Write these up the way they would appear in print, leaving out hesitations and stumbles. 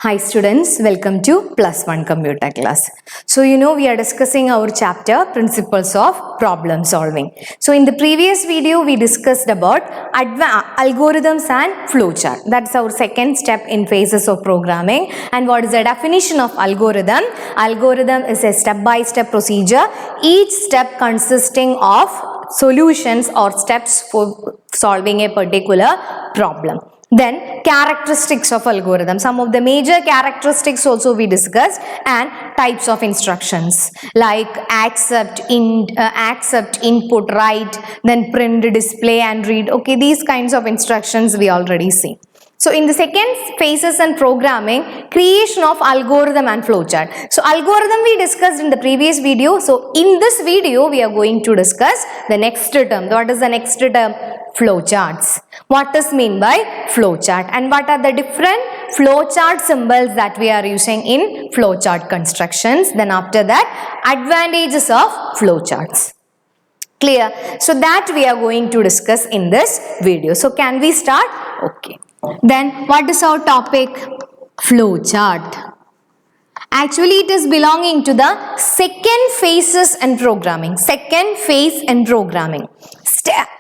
Hi students, welcome to Plus One Computer Class. So we are discussing our chapter Principles of Problem Solving. So in the previous video we discussed about algorithms and flowchart. That's our second step in phases of programming. And what is the definition of algorithm? Algorithm is a step-by-step procedure, each step consisting of solutions or steps for solving a particular problem. Then characteristics of algorithm. Some of the major characteristics also we discussed, and types of instructions like accept, input, write, then print, display and read. Okay, these kinds of instructions we already see. So in the second phases in programming, creation of algorithm and flowchart. So algorithm we discussed in the previous video. So in this video we are going to discuss the next term. What is the next term? Flowcharts. What does mean by flowchart and what are the different flowchart symbols that we are using in flowchart constructions? Then after that, advantages of flowcharts. Clear? So that we are going to discuss in this video. So can we start? Okay. Then what is our topic? Flowchart. Actually it is belonging to the second phases in programming. Second phase in programming.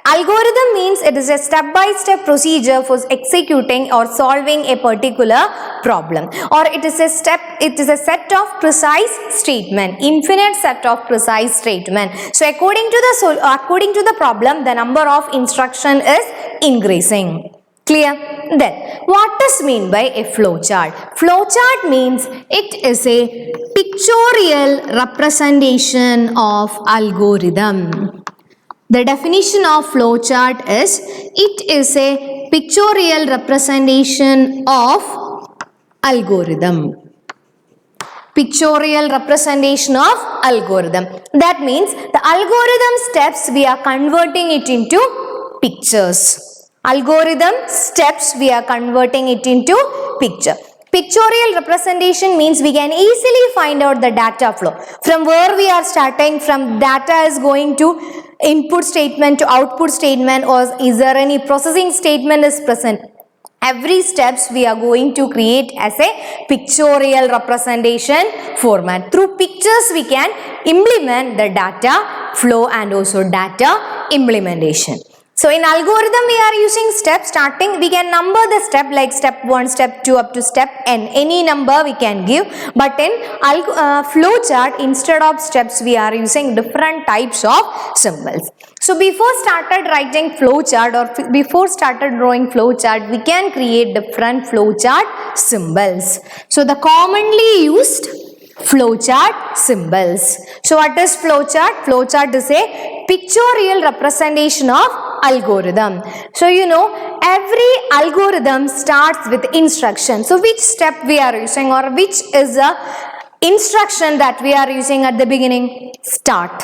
Algorithm means it is a step-by-step procedure for executing or solving a particular problem, or it is a set of precise statement, infinite set of precise statement. So according to the problem, the number of instruction is increasing. Clear? Then what does mean by a flowchart? Flowchart means it is a pictorial representation of algorithm. The definition of flowchart is it is a pictorial representation of algorithm. Pictorial representation of algorithm. That means the algorithm steps we are converting it into pictures. Algorithm steps we are converting it into picture. Pictorial representation means we can easily find out the data flow. From where we are starting, from data is going to input statement to output statement, or is there any processing statement is present. Every steps we are going to create as a pictorial representation format. Through pictures we can implement the data flow and also data implementation. So in algorithm we are using steps. Starting we can number the step like step 1, step 2 up to step n. Any number we can give. But in flowchart, instead of steps we are using different types of symbols. So before started writing flowchart or before started drawing flowchart, we can create different flowchart symbols. So the commonly used flowchart symbols. So what is flowchart? Flowchart is a pictorial representation of algorithm. So every algorithm starts with instruction. So which step we are using, or which is the instruction that we are using at the beginning? Start.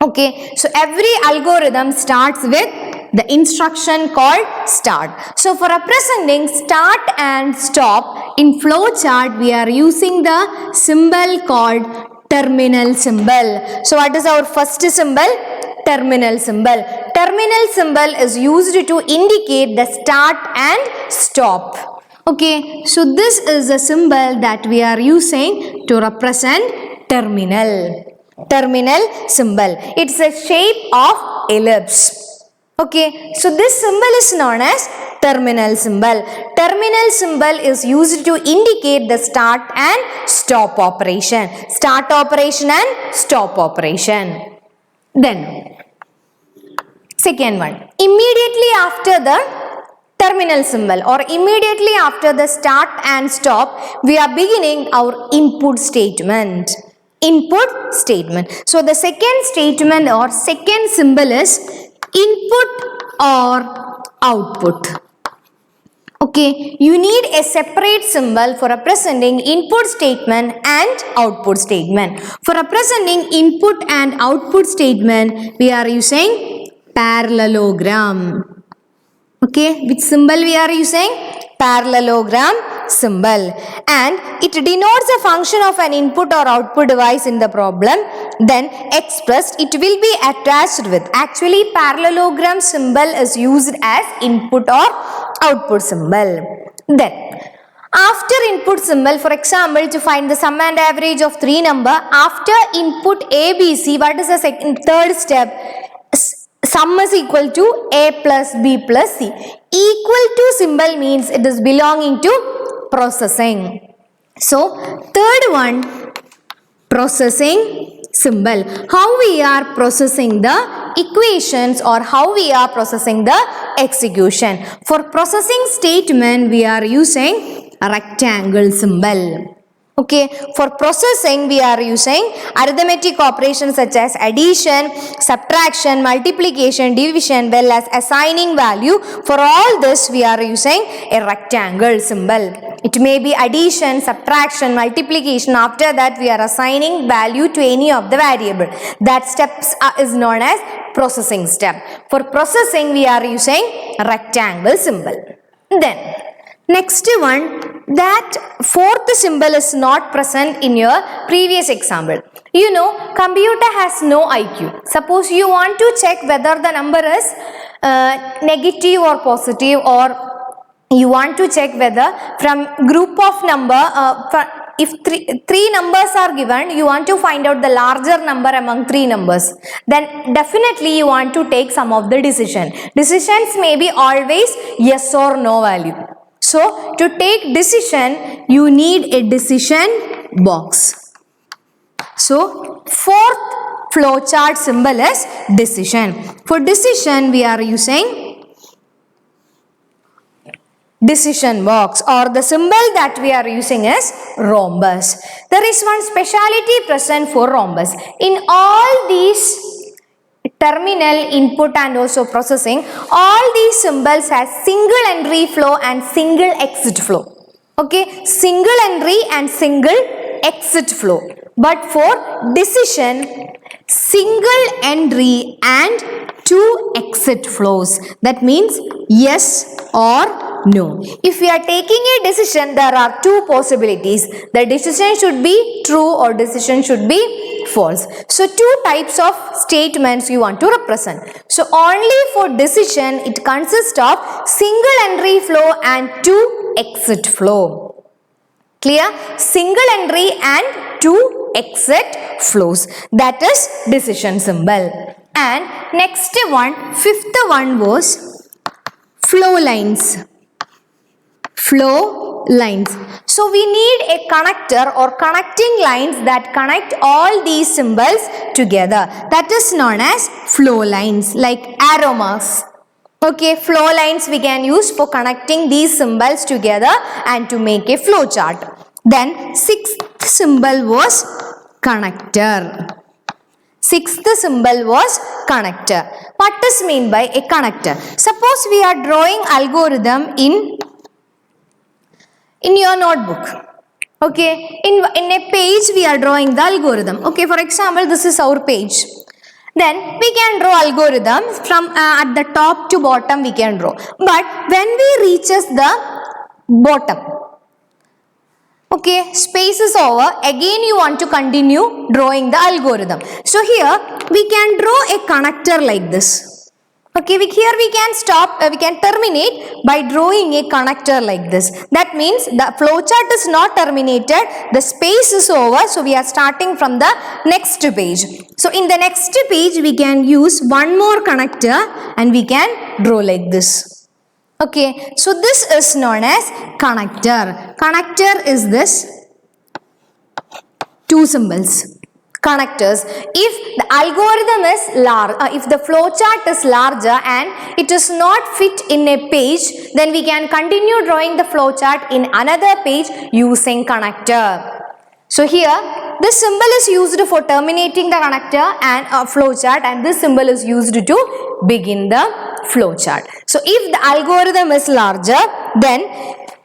Okay, so every algorithm starts with the instruction called start. So for representing start and stop in flowchart, we are using the symbol called terminal symbol. So what is our first symbol? Terminal symbol. Terminal symbol is used to indicate the start and stop. Okay, so this is the symbol that we are using to represent terminal. Terminal symbol. It's a shape of ellipse. Okay, so this symbol is known as terminal symbol. Terminal symbol is used to indicate the start and stop operation. Start operation and stop operation. Then, second one. Immediately after the terminal symbol or immediately after the start and stop, we are beginning our input statement. Input statement. So the second statement or second symbol is input or output. Okay, you need a separate symbol for representing input statement and output statement. For representing input and output statement, we are using parallelogram. Okay, which symbol we are using? Parallelogram symbol, and it denotes a function of an input or output device in the problem, then expressed it will be attached with. Actually parallelogram symbol is used as input or output symbol. Then After input symbol, for example, to find the sum and average of three number, after input A, B, C, what is the third step? Sum is equal to A plus B plus C. Equal to symbol means it is belonging to processing. So, third one, processing symbol. How we are processing the equations or how we are processing the execution. For processing statement, we are using a rectangle symbol. Okay, for processing we are using arithmetic operations such as addition, subtraction, multiplication, division, well as assigning value. For all this we are using a rectangle symbol. It may be addition, subtraction, multiplication. After that we are assigning value to any of the variable. That steps is known as processing step. For processing we are using rectangle symbol. Then next one, that fourth symbol is not present in your previous example. You know, computer has no IQ. Suppose you want to check whether the number is negative or positive, or you want to check whether from group of number, if three numbers are given, you want to find out the larger number among three numbers. Then definitely you want to take some of the decision. Decisions may be always yes or no value. So, to take decision, you need a decision box. So, fourth flowchart symbol is decision. For decision, we are using decision box, or the symbol that we are using is rhombus. There is one speciality present for rhombus. In all these terminal, input and also processing, all these symbols has single entry flow and single exit flow. Okay, single entry and single exit flow. But for decision, single entry and two exit flows. That means yes or no. If we are taking a decision, there are two possibilities. The decision should be true or decision should be false. So, two types of statements you want to represent. So, only for decision, it consists of single entry flow and two exit flow. Clear? Single entry and two exit flows. That is decision symbol. And next one, fifth one was flow lines. Flow lines. So we need a connector or connecting lines that connect all these symbols together. That is known as flow lines, like arrow marks. Okay, flow lines we can use for connecting these symbols together and to make a flow chart. Then sixth symbol was connector. Sixth symbol was connector. What is mean by a connector? Suppose we are drawing algorithm in your notebook. Okay, in a page we are drawing the algorithm. Okay, for example, this is our page. Then we can draw algorithm from at the top to bottom we can draw. But when we reaches the bottom, okay, space is over, again you want to continue drawing the algorithm. So here we can draw a connector like this. Okay, here we can stop, we can terminate by drawing a connector like this. That means the flowchart is not terminated, the space is over, so we are starting from the next page. So in the next page we can use one more connector and we can draw like this. Okay, so this is known as connector. Connector is this, two symbols. Connectors. If the algorithm is large, if the flowchart is larger and it is not fit in a page, then we can continue drawing the flowchart in another page using connector. So here this symbol is used for terminating the connector and flowchart, and this symbol is used to begin the flowchart. So if the algorithm is larger, then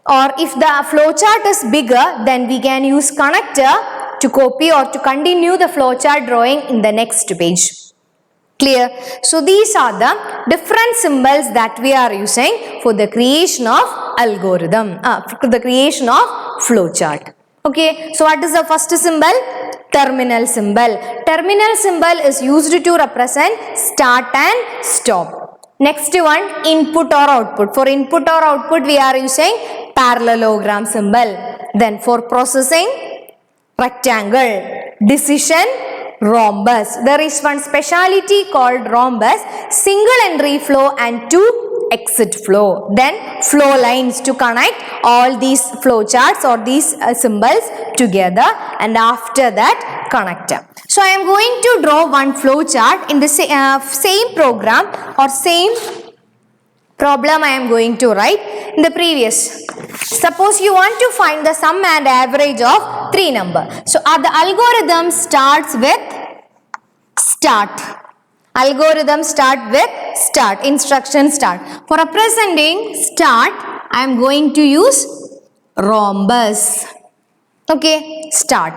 or if the flowchart is bigger, then we can use connector to copy or to continue the flowchart drawing in the next page. Clear? So these are the different symbols that we are using for the creation of algorithm, for the creation of flowchart. Okay, so what is the first symbol? Terminal symbol. Terminal symbol is used to represent start and stop. Next one, input or output. For input or output, we are using parallelogram symbol. Then for processing, rectangle. Decision, rhombus. There is one speciality called rhombus, single entry flow and two exit flow. Then flow lines to connect all these flow charts or these symbols together, and after that connector. So I am going to draw one flow chart in the same program or same problem I am going to write in the previous. Suppose you want to find the sum and average of three numbers. So the algorithm starts with start. Algorithm start with start. Instruction start. For representing start, I am going to use rhombus. Okay, start.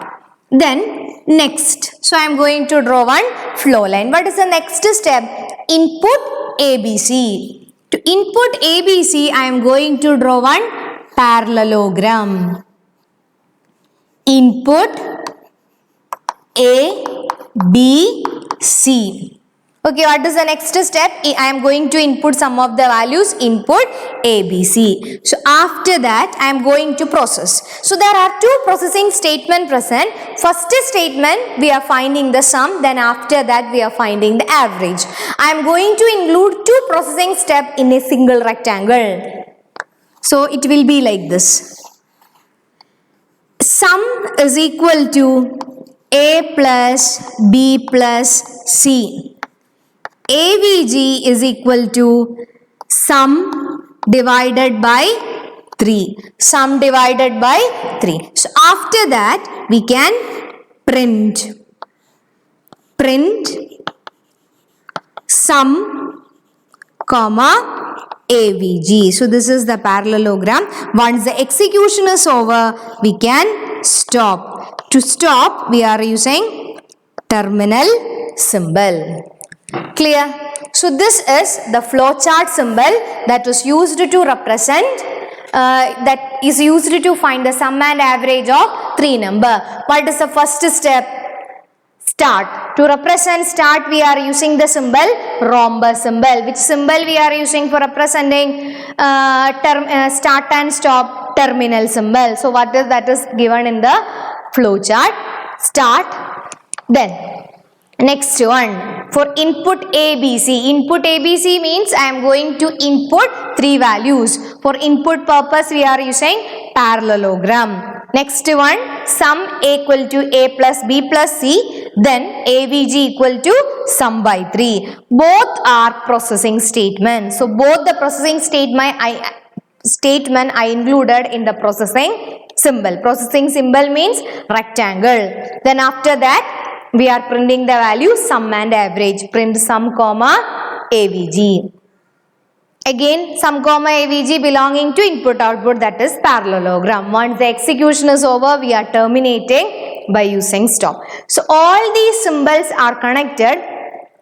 Then next. So I am going to draw one flow line. What is the next step? Input ABC. To input ABC, I am going to draw one parallelogram. Input A, B, C. Okay, what is the next step? I am going to input some of the values, input A, B, C. So after that, I am going to process. So there are two processing statements present. First statement, we are finding the sum. Then after that, we are finding the average. I am going to include two processing steps in a single rectangle. So it will be like this. Sum is equal to A plus B plus C. AVG is equal to sum divided by 3. Sum divided by 3. So after that we can print sum comma AVG. So this is the parallelogram. Once the execution is over, we can stop. To stop, we are using terminal symbol. Clear? So this is the flowchart symbol that is used to represent, that is used to find the sum and average of three numbers. What is the first step? Start. To represent start, we are using the symbol rhombus symbol. Which symbol we are using for representing start and stop? Terminal symbol. So what is that is given in the flowchart? Start. Then next one, for input ABC. Input ABC means I am going to input three values. For input purpose, we are using parallelogram. Next one, sum equal to A plus B plus C. Then AVG equal to sum by 3. Both are processing statements. So both the processing statement I included in the processing symbol. Processing symbol means rectangle. Then after that, we are printing the value sum and average. Print sum comma AVG. Again, sum comma AVG belonging to input output, that is parallelogram. Once the execution is over, we are terminating by using stop. So all these symbols are connected,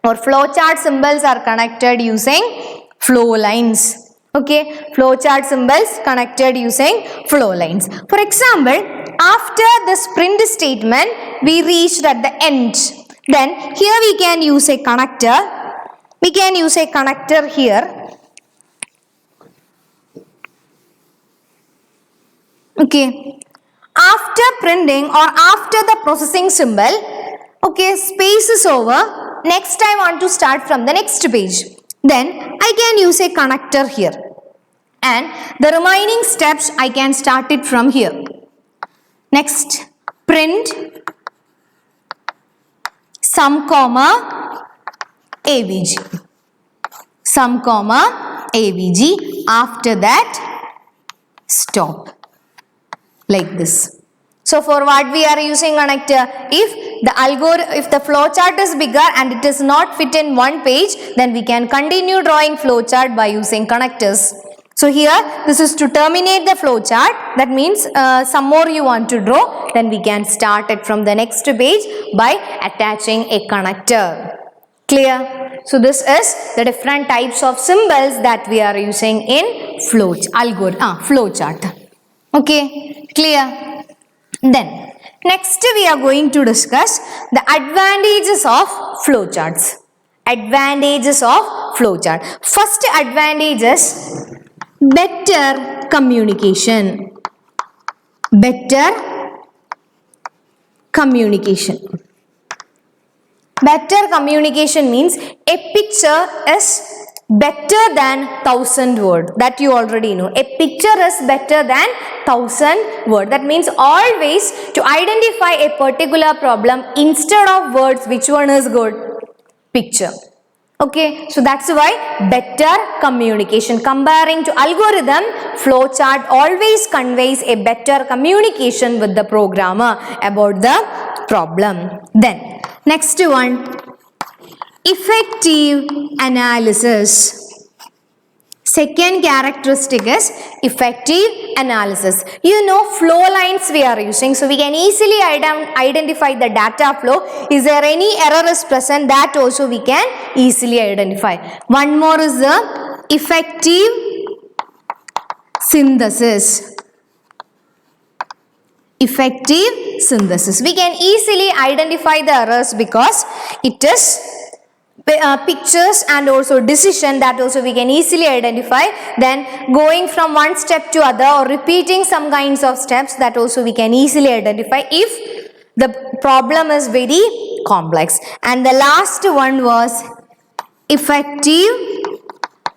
or flowchart symbols are connected using flow lines. Okay, flowchart symbols connected using flow lines. For example, after this print statement, we reached at the end. Then here we can use a connector. We can use a connector here. Okay. After printing or after the processing symbol, okay, space is over. Next I want to start from the next page. Then I can use a connector here. And the remaining steps I can start it from here. Next, print sum comma AVG. Sum comma AVG. After that, stop. Like this. So for what we are using connector? If the flowchart is bigger and it is not fit in one page, then we can continue drawing flowchart by using connectors. So here, this is to terminate the flowchart. That means some more you want to draw, then we can start it from the next page by attaching a connector. Clear? So this is the different types of symbols that we are using in flowchart. Okay, clear? Then next we are going to discuss the advantages of flowcharts. Advantages of flowchart. First advantage is better communication. Better communication. Better communication means a picture is better than 1,000 word. That you already know. A picture is better than 1,000 word. That means always to identify a particular problem, instead of words, which one is good? Picture. Okay, so that's why better communication. Comparing to algorithm, flowchart always conveys a better communication with the programmer about the problem. Then next one, effective analysis. Second characteristic is effective analysis. You know, flow lines we are using, so we can easily identify the data flow. Is there any error is present? That also we can easily identify. One more is the effective synthesis. Effective synthesis. We can easily identify the errors because it is pictures and also decision, that also we can easily identify. Then going from one step to other or repeating some kinds of steps, that also we can easily identify if the problem is very complex. And the last one was effective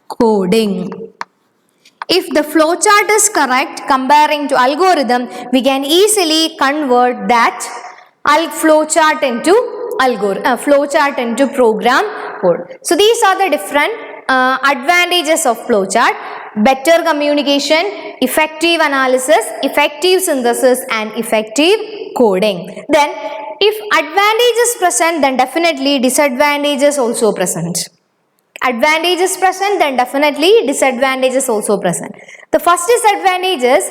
coding. If the flowchart is correct comparing to algorithm, we can easily convert that flowchart into flowchart into program code. So these are the different advantages of flowchart: better communication, effective analysis, effective synthesis, and effective coding. Then if advantage is present, then definitely disadvantages also present. Advantage is present, then definitely disadvantages also present. The first disadvantage is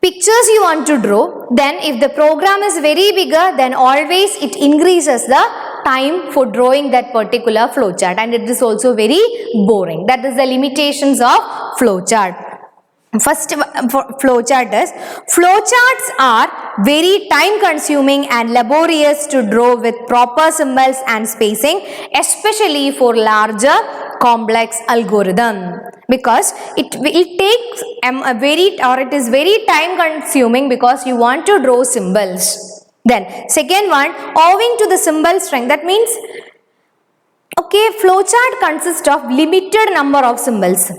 pictures you want to draw, then if the program is very bigger, then always it increases the time for drawing that particular flowchart, and it is also very boring. That is the limitations of flowchart. First flowchart is, flowcharts are very time consuming and laborious to draw with proper symbols and spacing, especially for larger complex algorithm, because it takes it is very time consuming because you want to draw symbols. Then second one, owing to the symbol strength, that means flowchart consists of limited number of symbols.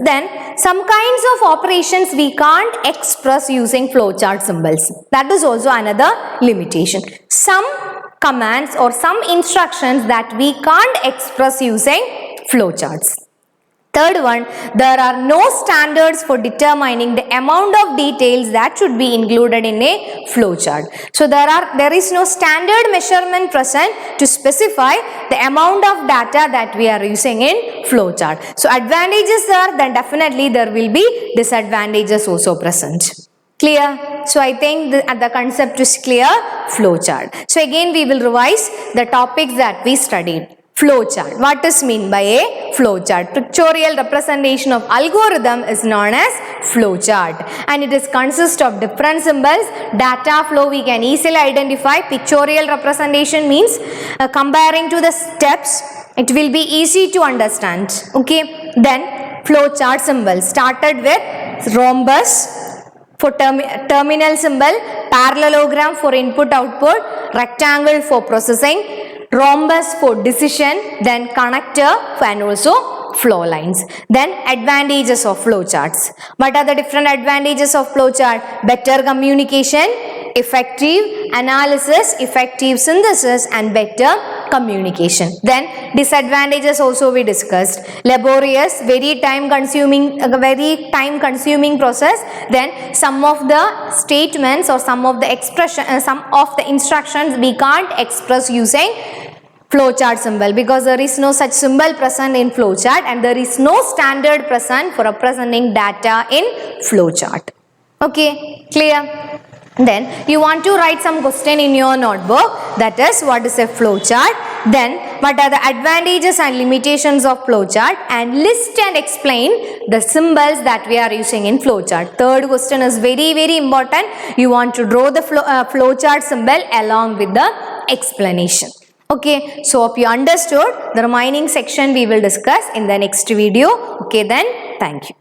Then some kinds of operations we can't express using flowchart symbols. That is also another limitation. Some commands or some instructions that we can't express using flowcharts. Third one, there are no standards for determining the amount of details that should be included in a flowchart. So there is no standard measurement present to specify the amount of data that we are using in flowchart. So advantages are, then definitely there will be disadvantages also present. Clear? So I think the concept is clear. Flowchart. So again we will revise the topics that we studied. Flowchart. What is meant by a flowchart? Pictorial representation of algorithm is known as flowchart, and it is consist of different symbols. Data flow we can easily identify. Pictorial representation means comparing to the steps, it will be easy to understand. Okay. Then flowchart symbol started with rhombus for terminal symbol, parallelogram for input output, rectangle for processing, rhombus for decision, then connector and also flow lines. Then advantages of flowcharts. What are the different advantages of flowchart? Better communication, effective analysis, effective synthesis, and better communication. Then disadvantages also we discussed. Laborious, very time consuming process. Then some of the statements or some of the expression, some of the instructions we can't express using flowchart symbol, because there is no such symbol present in flowchart and there is no standard present for representing data in flowchart. Okay, clear? Then you want to write some question in your notebook, that is, what is a flowchart, then what are the advantages and limitations of flowchart, and list and explain the symbols that we are using in flowchart. Third question is very important. You want to draw the flowchart symbol along with the explanation. Okay, so hope you understood. The remaining section we will discuss in the next video. Okay, then thank you.